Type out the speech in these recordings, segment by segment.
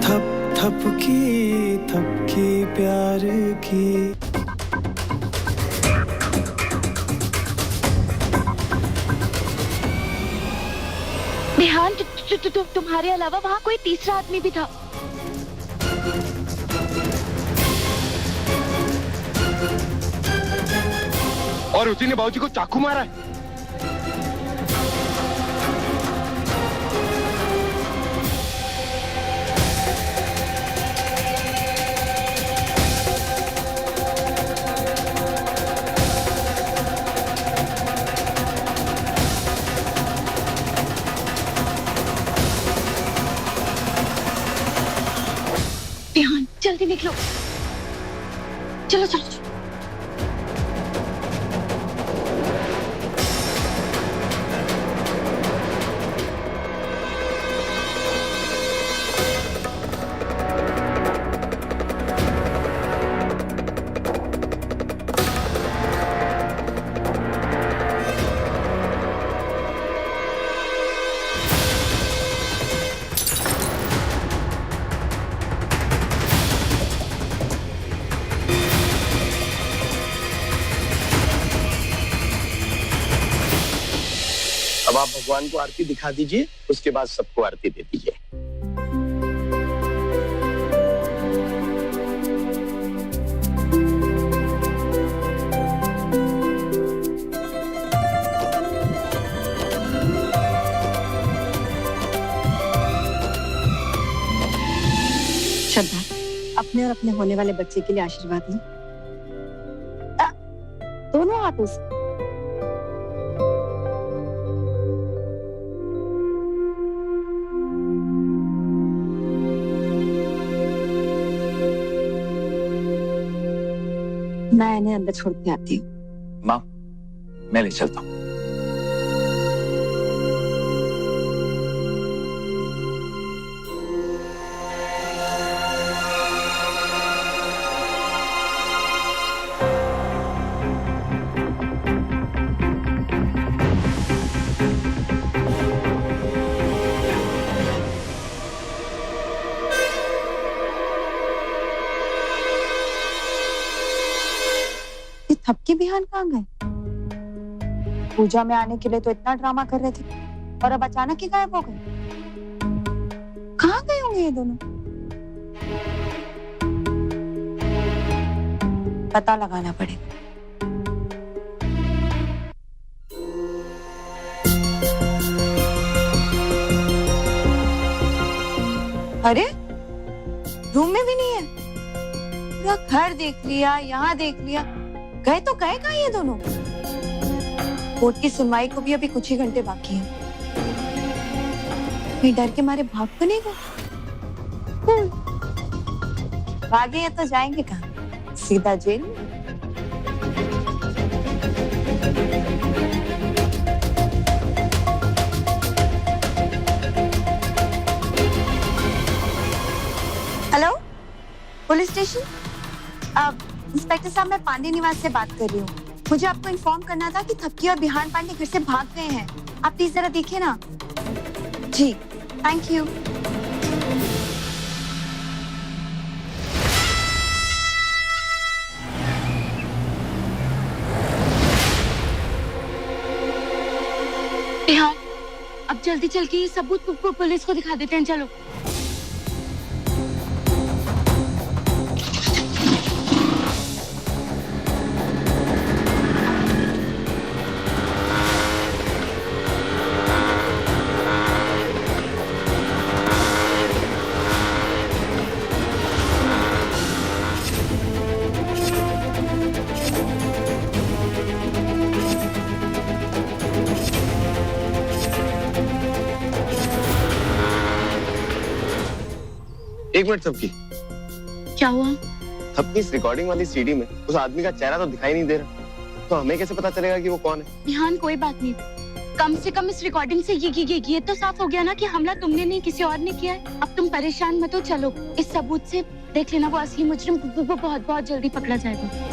थप थपकी प्यार की। बिहान तुम्हारे अलावा वहाँ कोई तीसरा आदमी भी था। और उसी ने बाबूजी को चाकू मारा है। बिहान जल्दी निकलो, चलो चलो, चलो। अब आप भगवान को आरती दिखा दीजिए, उसके बाद सबको आरती दे दीजिए। श्रद्धा, अपने और अपने होने वाले बच्चे के लिए आशीर्वाद लो। दोनों हाथों से। मैं इन्हें अंदर छोड़ के आती हूँ। माँ, मैं ले चलता हूँ। थपकी बिहान कहाँ गए? पूजा में आने के लिए तो इतना ड्रामा कर रहे थे और अब अचानक ही गायब हो गए। कहाँ गए होंगे ये दोनों? पता लगाना पड़ेगा। अरे रूम में भी नहीं है। पूरा घर देख लिया, यहाँ देख लिया, गए तो गए कहाँ ये दोनों? कोर्ट की सुनवाई को भी अभी कुछ ही घंटे बाकी हैं। मैं डर के मारे भाग तो नहीं गए? भागे हैं तो जाएंगे कहाँ? सीधा जेल में। Hello, police station. इंस्पेक्टर साहब, मैं पांडे निवास से बात कर रही हूँ। मुझे आपको इन्फॉर्म करना था कि थपकी और बिहान पांडे घर से भाग गए हैं। आप प्लीज जरा देखिए ना। जी, थैंक यू। बिहान, अब जल्दी चल के ये सबूत पुलिस को दिखा देते हैं, चलो। एक मिनट थपकी, क्या हुआ? थपकी, इस रिकॉर्डिंग वाली सीडी में उस आदमी का चेहरा तो दिखाई नहीं दे रहा, तो हमें कैसे पता चलेगा कि वो कौन है? बिहान कोई बात नहीं, कम से कम इस रिकॉर्डिंग से ये तो साफ हो गया ना कि हमला तुमने नहीं किसी और ने किया है। अब तुम परेशान मत हो, चलो इस सबूत से देख लेना वो असली मुजरिम वो बहुत जल्दी पकड़ा जाएगा।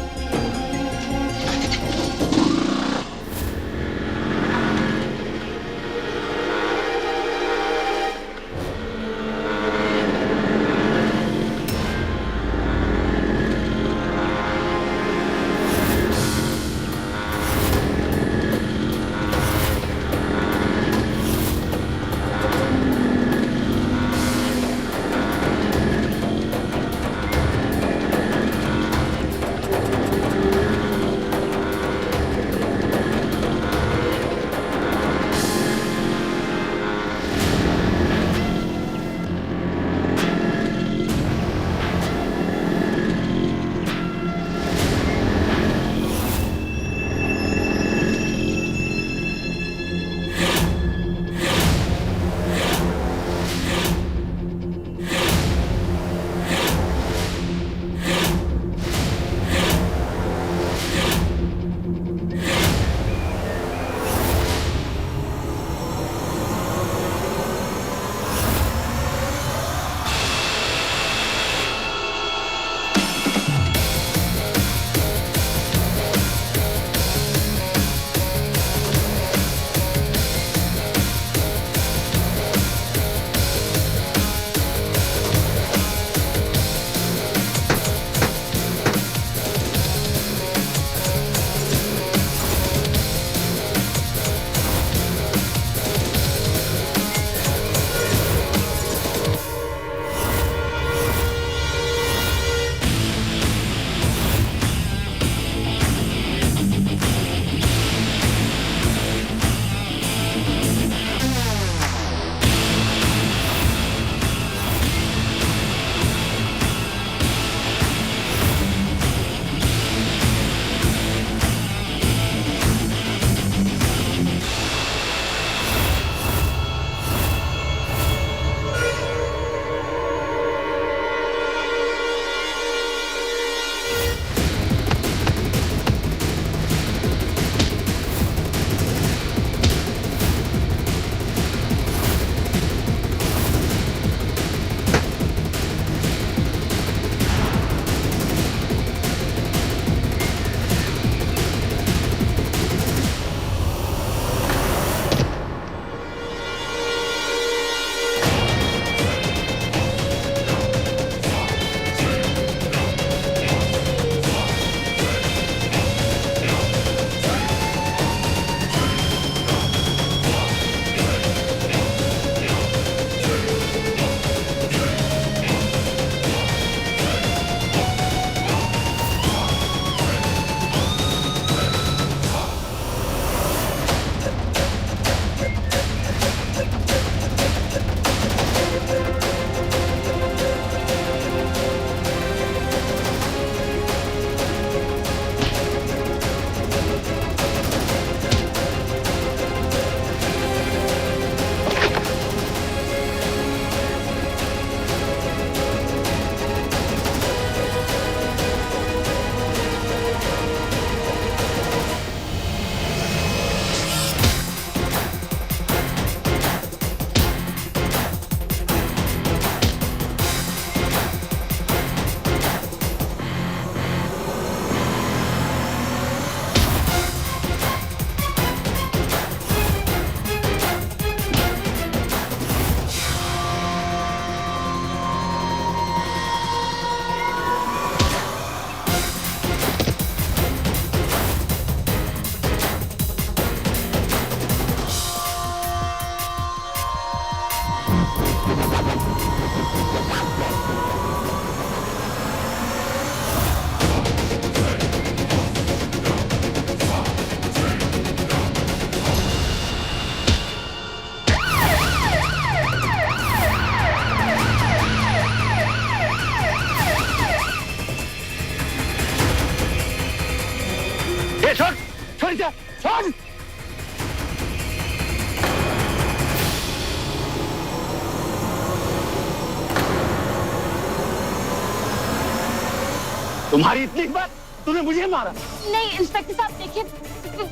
तुम्हारी इतनी हिम्मत, तूने मुझे मारा? नहीं इंस्पेक्टर साहब देखिए,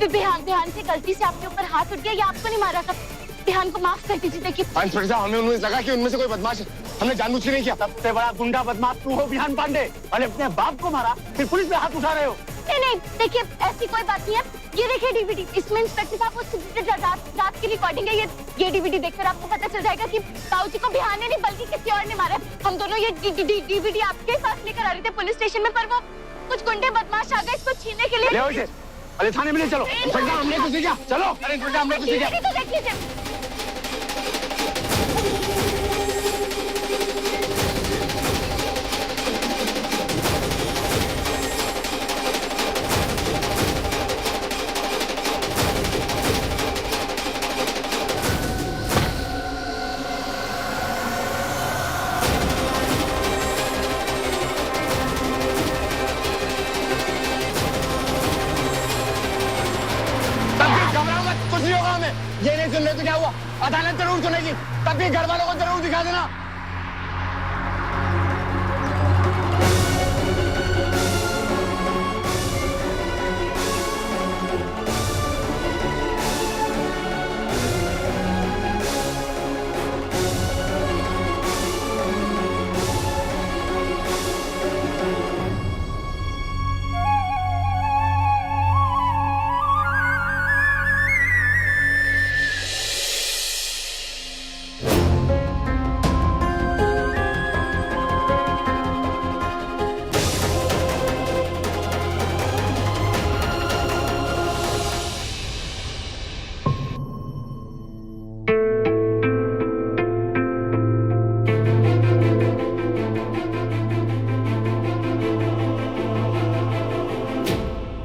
ध्यान से गलती से आपके ऊपर हाथ उठ गया, ये आपको नहीं मारा था। ध्यान को माफ कर दीजिए। देखिए इंस्पेक्टर साहब, हमें उनमें लगा कि उनमें से कोई बदमाश है, हमने जानबूझ के नहीं किया। सबसे बड़ा गुंडा बदमाश तू हो बिहान पांडे, और अपने बाप को मारा, फिर पुलिस पे हाथ उठा रहे हो। नहीं देखिए ऐसी कोई बात नहीं है। ये देखिए डीवीडी, इसमें इंस्पेक्टर साहब उस रात की रिकॉर्डिंग है। ये डीवीडी देखकर आपको पता चल जाएगा कि बाबूजी को बिहान ने नहीं बल्कि किसी और ने मारा। हम दोनों ये डीवीडी आपके पास लेकर आ रहे थे पुलिस स्टेशन में, पर वो कुछ गुंडे बदमाश आ गए इसको छीनने के लिए। ले आओ इसे, अरे थाने में ले चलो। इंस्पेक्टर हमने कुछ नहीं किया, चलो। अरे इंस्पेक्टर हमने कुछ नहीं किया। तो देख लीजिए। कुछ नहीं होगा हमें। ये नहीं सुन रहे तो क्या हुआ, अदालत जरूर सुनेगी, तब भी घर वालों को जरूर दिखा देना।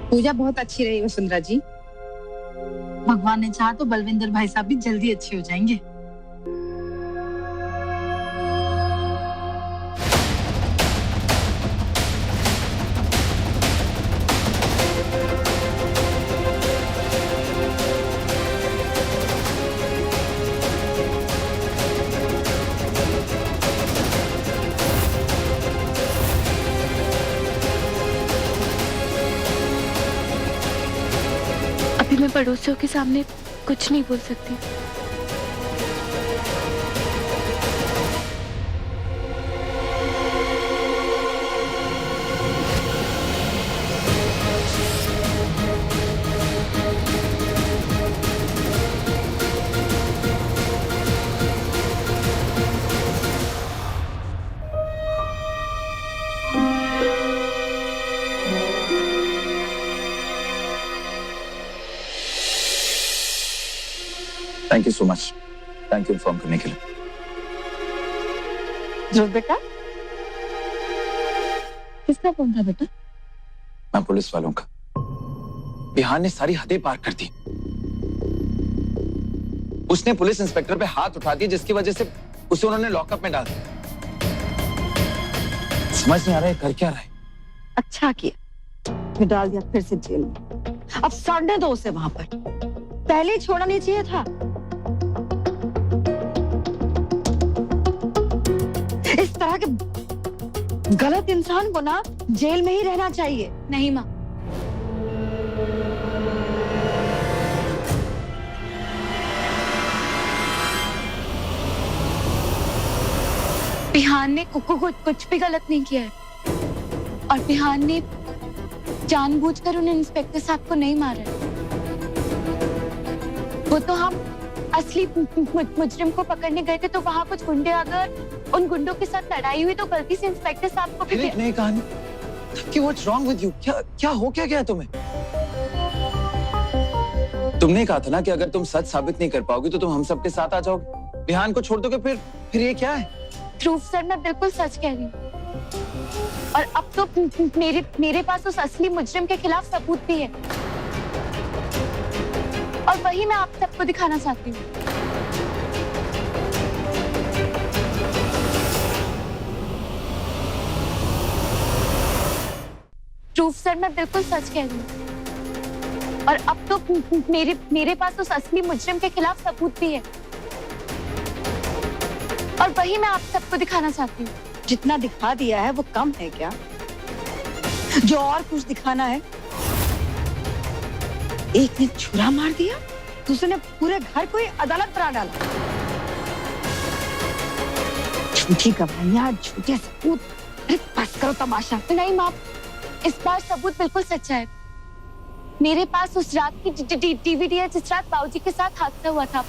पूजा बहुत अच्छी रही वसुंधरा जी। भगवान ने चाहा तो बलविंदर भाई साहब भी जल्दी अच्छे हो जाएंगे। अभी मैं पड़ोसियों के सामने कुछ नहीं बोल सकती। Thank you so much, thank you inform करने के लिए। ध्रुव बेटा, किसका फोन था बेटा? मैं पुलिस वालों का। बिहान ने सारी हदें पार कर दी। उसने पुलिस इंस्पेक्टर पे हाथ उठा दिया, जिसकी वजह से उसे उन्होंने लॉकअप में डाल दिया। समझ नहीं आ रहा है कर क्या रहा है। अच्छा किया, फिर डाल दिया फिर से जेल में। अब सड़ने दो उसे वहां पर, पहले ही छोड़ना नहीं चाहिए था। इस तरह के गलत इंसान को ना जेल में ही रहना चाहिए। नहीं माँ, बिहान ने कुछ भी गलत नहीं किया है, और बिहान ने जानबूझकर उन इंस्पेक्टर साहब को नहीं मारा है। वो तो हम असली मुजरिम को पकड़ने गए थे, तो वहां कुछ गुंडे अगर उन गुंडों के साथ लड़ाई हुई तो गलती से इंस्पेक्टर साहब को भी। फिर एक नई कहानी। कि व्हाट्स रॉन्ग विद यू? क्या हो क्या गया तुम्हें? तुमने कहा था ना कि अगर तुम सच साबित नहीं कर पाओगी तो तुम हम सबके साथ आ जाओगे। बिहान को छोड़ दोगे, फिर ये क्या है? ध्रुव सर, मैं बिल्कुल सच कह रही हूँ, और अब तो मेरे पास उस असली मुजरिम के खिलाफ सबूत भी है, और वही मैं आप सबको दिखाना चाहती हूँ। ध्रुव सर, मैं बिल्कुल सच कह रही हूँ, और अब तो मेरे पास उस असली मुजरिम के खिलाफ सबूत भी है, और वही मैं आप सबको दिखाना चाहती हूँ। जितना दिखा दिया है वो कम है क्या? जो और कुछ दिखाना है। एक ने छुरा मार दिया, दूसरे ने पूरे घर को ही अदालत बना डाला। झूठी गवाहियां, झूठे सबूत। अरे बस करो तमाशा। नहीं माँ, इस बार सबूत बिल्कुल सच्चा है। मेरे पास उस रात की डीवीडी है जिस रात बाबूजी के साथ हादसा हुआ था,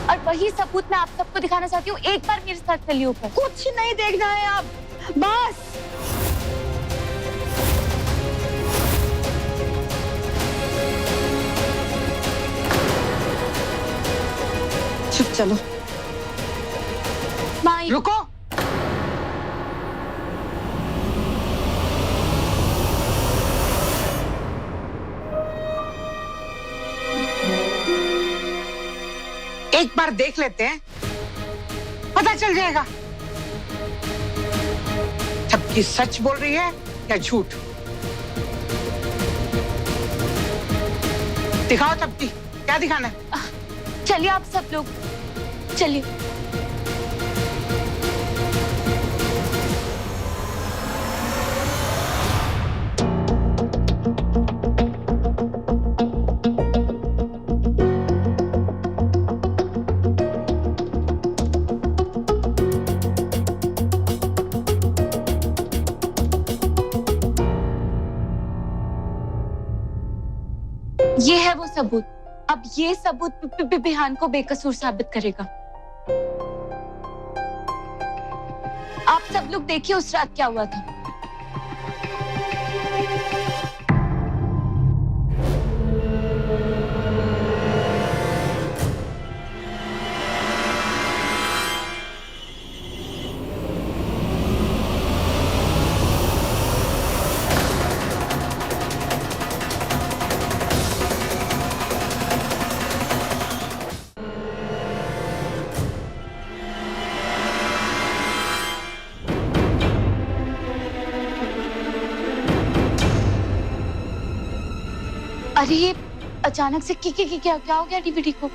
और वही सबूत मैं आप सबको दिखाना चाहती हूँ। एक बार मेरे साथ चलिए ऊपर। कुछ नहीं देखना है आप, बस चुप चलो। माँ रुको। एक बार देख लेते हैं, पता चल जाएगा छपकी सच बोल रही है या झूठ। दिखाओ छपकी, क्या दिखाना है? चलिए आप सब लोग चलिए। ये है वो सबूत। अब ये सबूत बिहान को बेकसूर साबित करेगा। आप सब लोग देखिए उस रात क्या हुआ था। अरे ये अचानक से क्या हो गया डीवीडी को?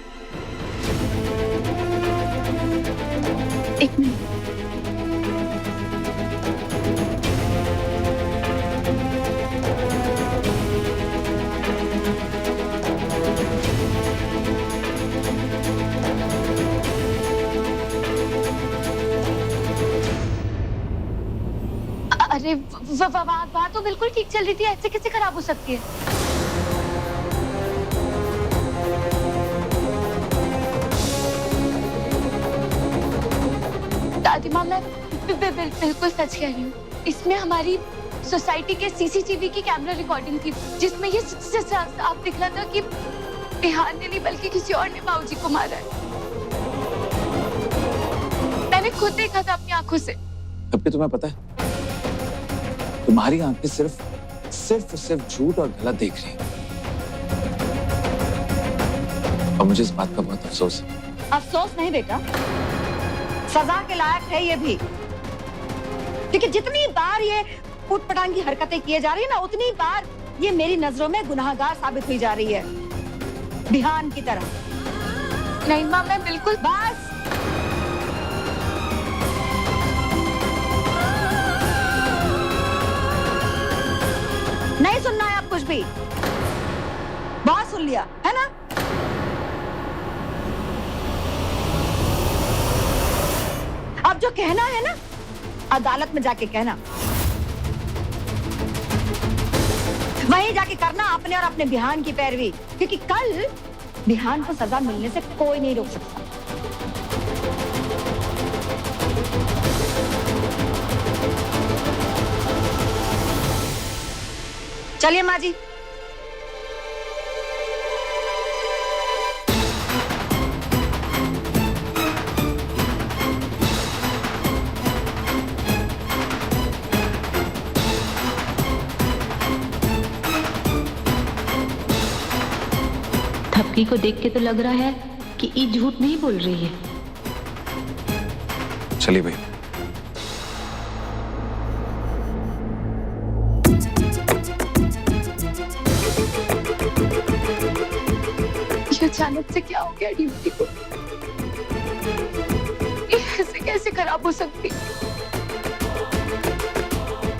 एक मिनट। अरे वहाँ तो बिल्कुल ठीक चल रही थी, ऐसे कैसे खराब हो सकती है? दादी माँ, मैं बिल्कुल सच कह रही हूँ। इसमें हमारी सोसाइटी के सीसीटीवी की कैमरा रिकॉर्डिंग थी, जिसमें ये साफ दिख रहा था कि बिहान ने नहीं बल्कि किसी और ने बाबूजी को मारा है। मैंने खुद देखा था अपनी आंखों से। तब तुम्हें पता है, तुम्हारी आंखें सिर्फ झूठ और गलत देख रही हैं। और मुझे इस बात का बहुत अफसोस है। अफसोस नहीं बेटा, सजा के लायक है ये भी। क्योंकि जितनी बार ये उटपटांग की हरकतें किए जा रही है ना, उतनी बार ये मेरी नजरों में गुनाहगार साबित हुई जा रही है, बिहान की तरह। नहीं माँ, मैं बिल्कुल। बस नहीं सुनना है आप कुछ भी। बहुत सुन लिया है ना? अब जो कहना है ना, अदालत में जाके कहना, वहीं जाके करना अपने और अपने बिहान की पैरवी। क्योंकि कल बिहान को सजा मिलने से कोई नहीं रोक सकता। चलिए माँ जी। थपकी को देख के तो लग रहा है कि ये झूठ नहीं बोल रही है। चलिए भाई। ये अचानक से क्या हो गया डीवीडी को? ये ऐसे कैसे खराब हो सकती?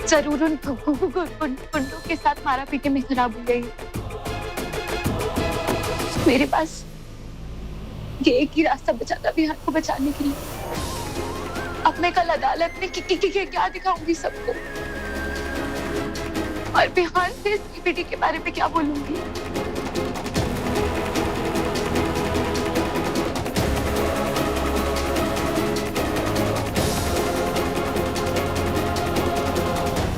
जरूर उन गुंडों के साथ मारा पीटे में खराब हो गई। मेरे पास ये एक ही रास्ता बचा था बिहान को बचाने के लिए। अब मैं कल अदालत में क्या दिखाऊंगी सबको, और बिहान से सीबीडी के बारे में क्या बोलूंगी।